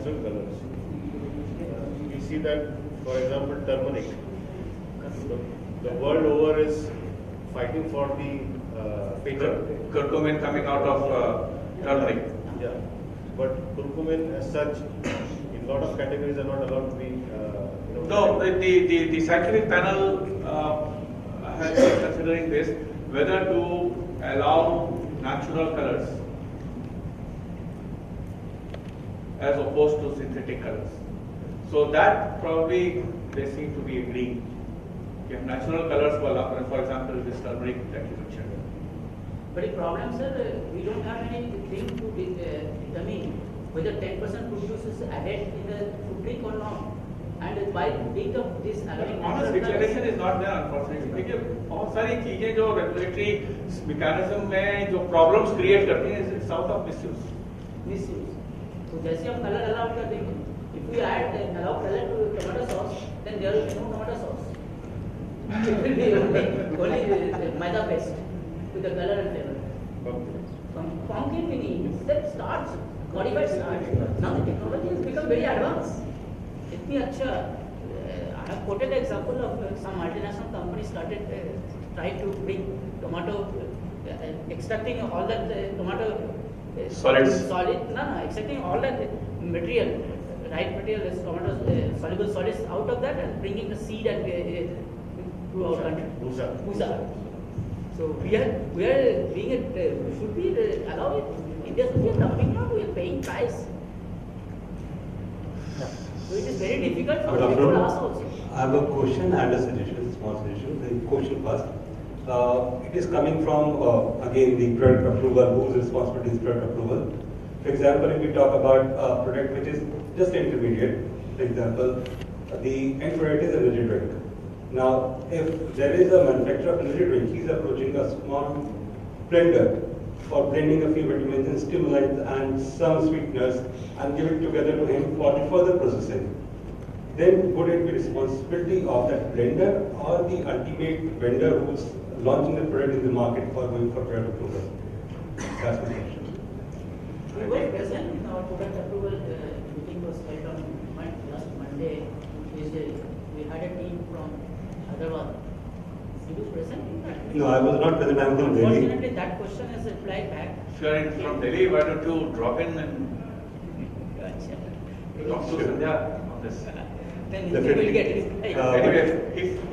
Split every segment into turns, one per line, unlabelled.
colors. We see that, for example, turmeric. The world over is fighting for the patent.
Curcumin coming out of turmeric.
Yeah, but curcumin as such, in lot of categories are not allowed to be.
No, the scientific panel has been considering this, whether to allow natural colors as opposed to synthetic colors. So that probably they seem to be agreeing. You have natural colors, for example, this turmeric that you mentioned.
But the problem, sir, we don't have anything to determine whether 10% fruit juice is added in the food drink or not. And by doing this
Honest declaration is not there, unfortunately. देखिए बहुत सारी चीजें जो regulatory mechanism में जो problems create करती हैं, it's out of
misuse. तो जैसे हम कलर अलाउ कर देंगे, if we allow color to tomato sauce, then there will be no tomato sauce. It will be only maida paste with the color and flavor. Pumpkin mini, that starch, modified starch. Now the technology has become very advanced. इतनी अच्छा, I have quoted the example of some multinational companies started trying to bring tomato, extracting all that tomato extracting all that material, right material is tomato soluble solids out of that and bringing the seed and to our country. Busa. So we are being should be allow it. India should be a dumping ground. We are paying price. So it is very difficult for people to ask also.
I have a question and a suggestion, small suggestion. The question first. It is coming from, again, the product approval, whose responsibility is product approval. For example, if we talk about a product which is just intermediate, for example, the end product is energy drink. Now, if there is a manufacturer of energy drink, he is approaching a small blender for blending a few vitamins and stimulants and some sweeteners and give it together to him for further processing. Then would it be responsibility of that blender or the ultimate vendor who's launching the product in the market for going for product approval? That's my question.
We were present in our product approval meeting was held on last Monday, Tuesday. We had a team from Hyderabad. He was present in that meeting.
No, I was not present. I am from Delhi.
Unfortunately, that question is replied back.
If you are from Delhi, why don't you drop in and talk to Sandhya on this?
Then he will get it.
Anyway,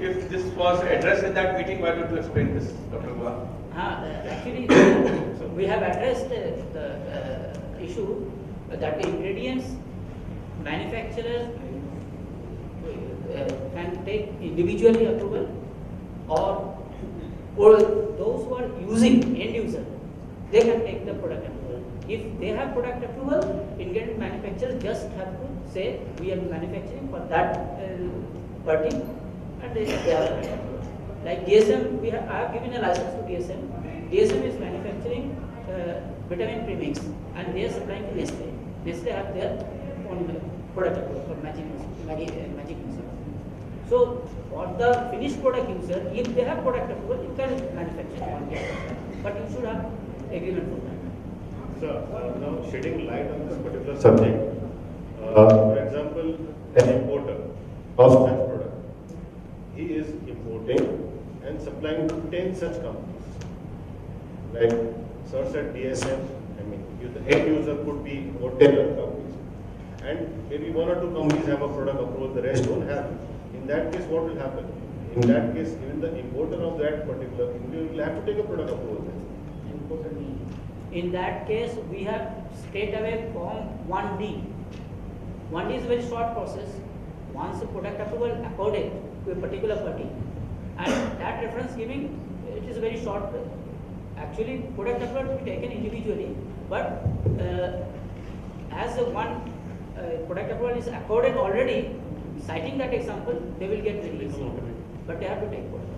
if this was addressed in that meeting, why don't you explain this, Dr. Gua?
Actually, we have addressed the issue that the ingredients manufacturers can take individually approval or those who are using, end user, they can take the product approval. If they have product approval, ingredient manufacturers just have to say we are manufacturing for that party and they are like DSM, I have given a license to DSM. DSM is manufacturing vitamin premix and they are supplying to Nestle. Nestle have their own product approval for Magic Missile. So for the finished product user, if they have product approval, you can manufacture on behalf, but you should have agreement for that.
So now shedding light on this particular subject. For example, an importer of such product, he is importing and supplying to 10 such companies. Like Sir said, DSM, the end user could be about 10 other companies. And maybe one or two companies have a product approval, the rest don't have. In that case, what will happen? In that case, even the importer of that particular ingredient will have to take a product approval.
In that case, we have straight away Form 1D. 1D is a very short process. Once a product approval accorded to a particular party, and that reference giving, it is a very short. Actually, product approval will be taken individually, but as one product approval is accorded already, citing that example, they will get very easy. But they have to take product.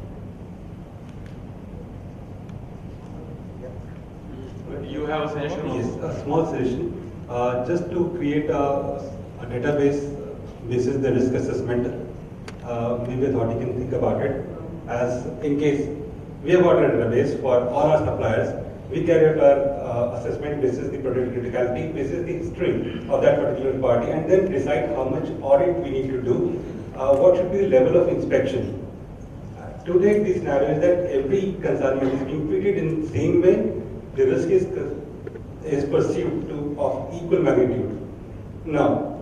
You have a suggestion?
Yes, a small suggestion. Just to create a database basis the risk assessment, maybe authority can think about it. As in case we have got a database for all our suppliers, we carry out our assessment basis the product criticality, basis the history of that particular party, and then decide how much audit we need to do, what should be the level of inspection. Today, the scenario is that every consignment is being treated in the same way. The risk is perceived to of equal magnitude. Now,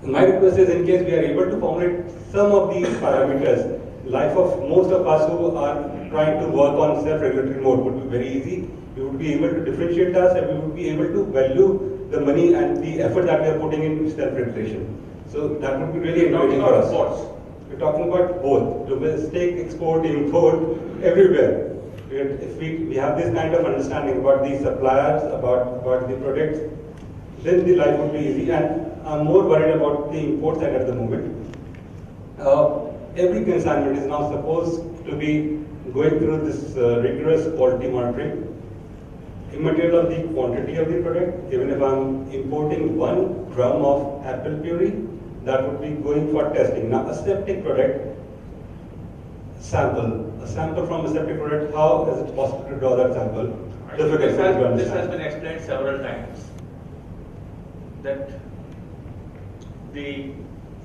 my request is, in case we are able to formulate some of these parameters, life of most of us who are trying to work on self-regulatory mode would be very easy. We would be able to differentiate us, and we would be able to value the money and the effort that we are putting in self-regulation. So that would be really encouraging for us. We're talking about both domestic, export, import, everywhere. If we have this kind of understanding about the suppliers, about the products, then the life would be easy. And I'm more worried about the import side at the moment. Every consignment is now supposed to be going through this rigorous quality monitoring. Immaterial of the quantity of the product, even if I'm importing 1 drum of apple puree, that would be going for testing. Now, aseptic product sample, a sample from aseptic product, how is it possible to draw that sample? Difficult
This
to understand.
has been explained several times, that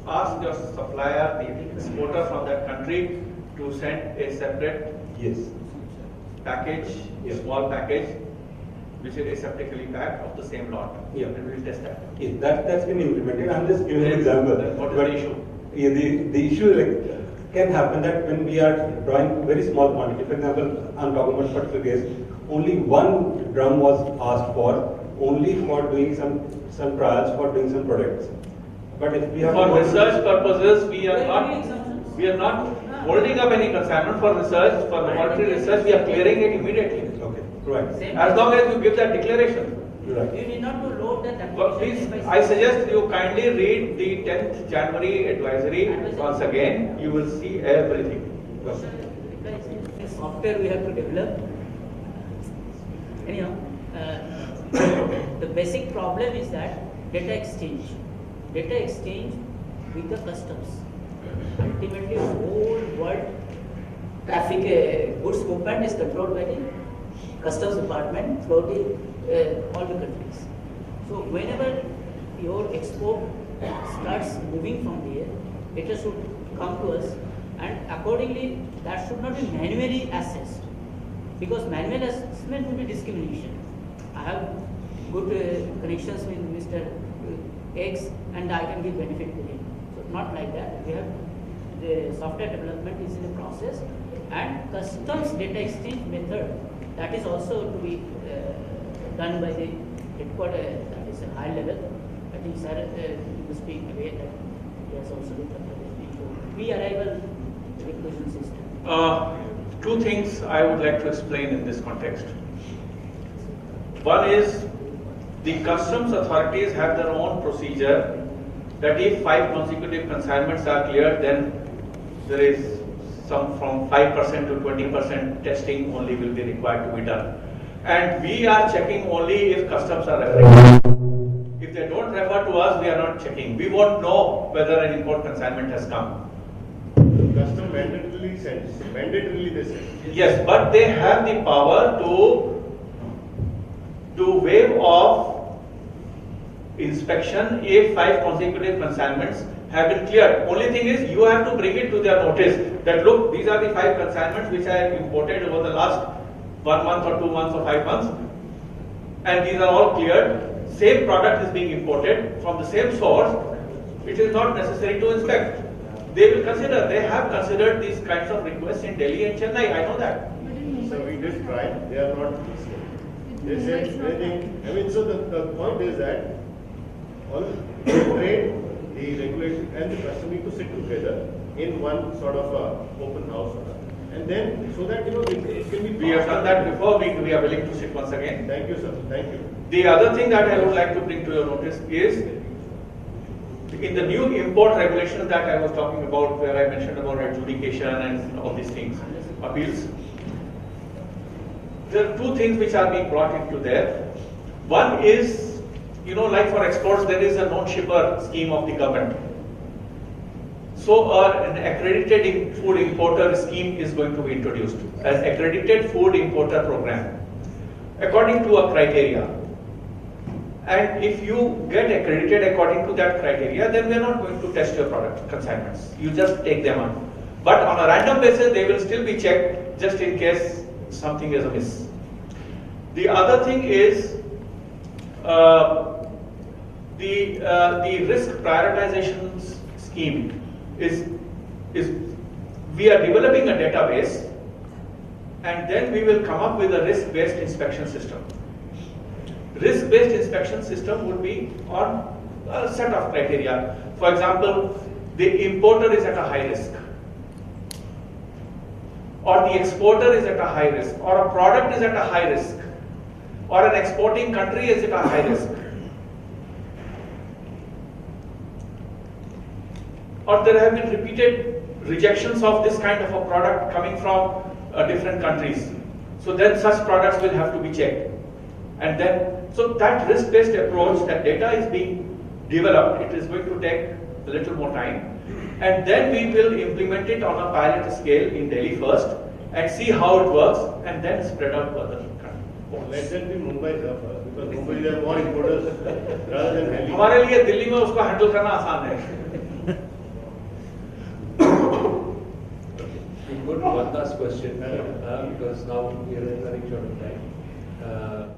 ask your supplier, the exporter from that country, to send a separate
Yes.
package,
Yes.
small package, which is aseptically packed of the same lot.
Yeah.
And we will test that.
Yes, that's been implemented. I'm just giving an example.
What is
But
the issue?
Yeah, the issue can happen that when we are drawing very small quantity, for example, I'm talking about a particular case, only 1 drum was asked for, only for doing some trials, for doing some products. But if we have
For
to go-
research purposes, we are
There will be
not
exemptions.
we are not holding up any consignment for research. For laboratory research, we are clearing it immediately.
Okay, right.
Same
As long as you give that declaration.
Right.
You need not to load that
But
application.
please,
step by
I
step.
suggest you kindly read the 10th January advisory once again. You will see everything.
Because software we have to develop. Anyhow, the basic problem is that data exchange with the customs. Ultimately, whole world traffic goods movement is controlled by the customs department throughout all the countries. So whenever your export starts moving from there, data should come to us, and accordingly that should not be manually assessed, because manual assessment will be discrimination. I have good connections with Mr. X and I can give benefit to him. So not like that. We have the software development is in the process, and customs data exchange method, that is also to be done by the headquarters, that is a high level. I think sir will speak away that he has also looked at the pre-arrival recognition system.
2 things I would like to explain in this context. One is, the customs authorities have their own procedure that if 5 consecutive consignments are cleared, then there is some from 5% to 20% testing only will be required to be done. And we are checking only if customs are referring. If they don't refer to us, we are not checking. We won't know whether an import consignment has come.
Custom mandatorily sends, mandatorily they send.
Yes, but they have the power to waive off inspection if 5 consecutive consignments have been cleared. Only thing is, you have to bring it to their notice that look, these are the 5 consignments which I have imported over the last 1 month or 2 months or 5 months, and these are all cleared. Same product is being imported from the same source. It is not necessary to inspect. They will consider. They have considered these kinds of requests in Delhi and Chennai. I know that.
So we did try, they are not listening. They said anything, I mean, so the point is that all trade, the regulation and the custom need to sit together in one sort of open house. And then, so that, it can be.
We have done that before. We are willing to sit once again.
Thank you, sir. Thank you.
The other thing that I would like to bring to your notice is, in the new import regulations that I was talking about, where I mentioned about adjudication and all these things, appeals, there are 2 things which are being brought into there. One is, like for exports, there is a known shipper scheme of the government. So an accredited food importer scheme is going to be introduced, an accredited food importer program. according to a criteria. And if you get accredited according to that criteria, then we are not going to test your product consignments. You just take them on. But on a random basis, they will still be checked just in case something is amiss. The other thing is the risk prioritization scheme is we are developing a database, and then we will come up with a risk-based inspection system. Risk-based inspection system would be on a set of criteria. For example, the importer is at a high risk, or the exporter is at a high risk, or a product is at a high risk, or an exporting country is at a high risk, or there have been repeated rejections of this kind of a product coming from different countries. So then such products will have to be checked. And then, so that risk-based approach, that data is being developed, it is going to take a little more time. And then we will implement it on a pilot scale in Delhi first and see how it works, and then spread out further.
Let that be Mumbai first, because Mumbai there are more importers rather than Delhi.
हमारे लिए दिल्ली में उसको handle करना आसान है.
We'll go to one last question because now we are running short of time.